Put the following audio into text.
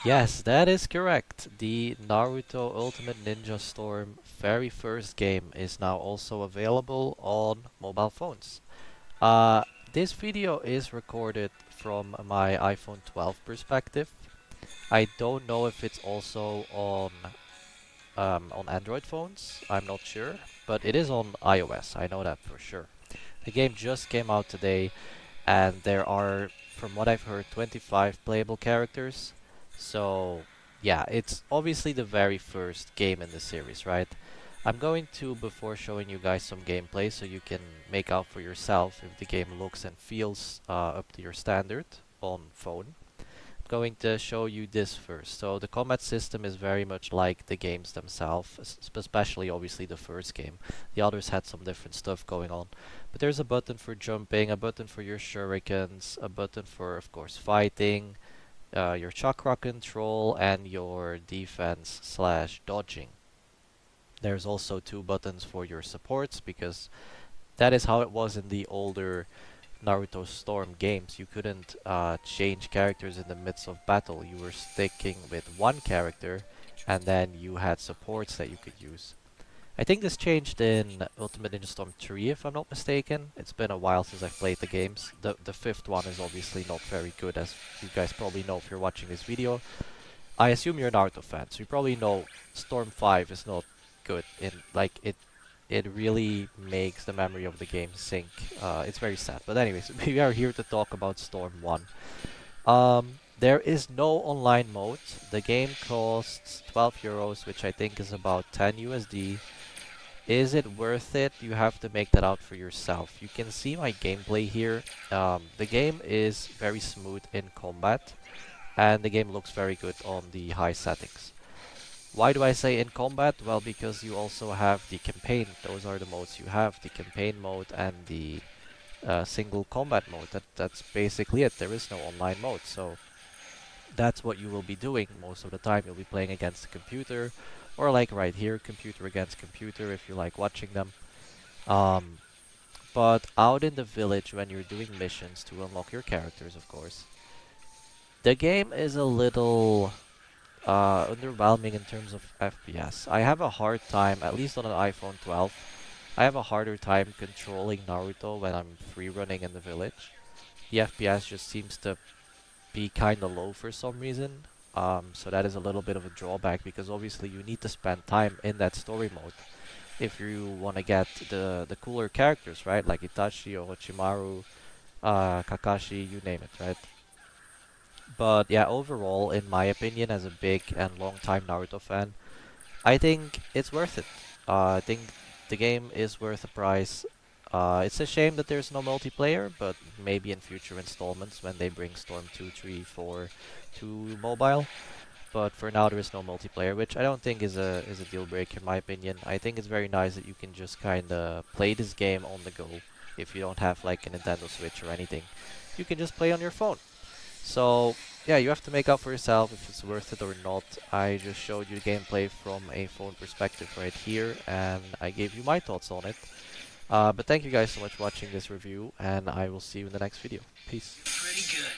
Yes, that is correct. The Naruto Ultimate Ninja Storm very first game is now also available on mobile phones. Uh, this video is recorded from my iPhone 12 perspective. I don't know if it's also on Android phones. I'm not sure, but it is on iOS. I know that for sure. The game just came out today, and there are, from what I've heard, 25 playable characters. So, yeah, it's obviously the very first game in the series, right? I'm going to, before showing you guys some gameplay, so you can make out for yourself if the game looks and feels up to your standard on phone. Going to show you this first. So the combat system is very much like the games themselves, especially obviously the first game. The others had some different stuff going on. But there's a button for jumping, a button for your shurikens, a button for, of course, fighting, your chakra control, and your defense slash dodging. There's also two buttons for your supports because that is how it was in the older Naruto Storm games. You couldn't change characters in the midst of battle. You were sticking with one character, and then you had supports that you could use. I think this changed in Ultimate Ninja Storm 3, if I'm not mistaken. It's been a while since I've played the games. The fifth one is obviously not very good, as you guys probably know if you're watching this video. I assume you're a Naruto fan, so you probably know Storm 5 is not good. It really makes the memory of the game sink. It's very sad. But anyways, we are here to talk about Storm 1. There is no online mode. The game costs 12 euros, which I think is about 10 USD. Is it worth it? You have to make that out for yourself. You can see my gameplay here. The game is very smooth in combat, and the game looks very good on the high settings. Why do I say in combat? Well, because you also have the campaign. Those are the modes you have, the campaign mode and the single combat mode. That's basically it. There is no online mode. So that's what you will be doing most of the time. You'll be playing against the computer, or like right here, computer against computer if you like watching them. Um, but out in the village when you're doing missions to unlock your characters, of course, the game is a little underwhelming in terms of FPS. I have a hard time, at least on an iPhone 12, I have a harder time controlling Naruto when I'm free running in the village. The FPS just seems to be kinda low for some reason. So that is a little bit of a drawback because obviously you need to spend time in that story mode if you want to get the cooler characters, right? Like Itachi, Orochimaru, Kakashi, you name it, right? But yeah, overall, in my opinion, as a big and long time Naruto fan, I think it's worth it. I think the game is worth the price. It's a shame that there's no multiplayer, but maybe in future installments when they bring Storm 2, 3, 4 to mobile. But for now, there is no multiplayer, which I don't think is a deal breaker in my opinion. I think it's very nice that you can just kind of play this game on the go if you don't have like a Nintendo Switch or anything. You can just play on your phone. So yeah, you have to make out for yourself if it's worth it or not. I just showed you gameplay from a phone perspective right here, and I gave you my thoughts on it. But thank you guys so much for watching this review, and I will see you in the next video. Peace. Pretty good.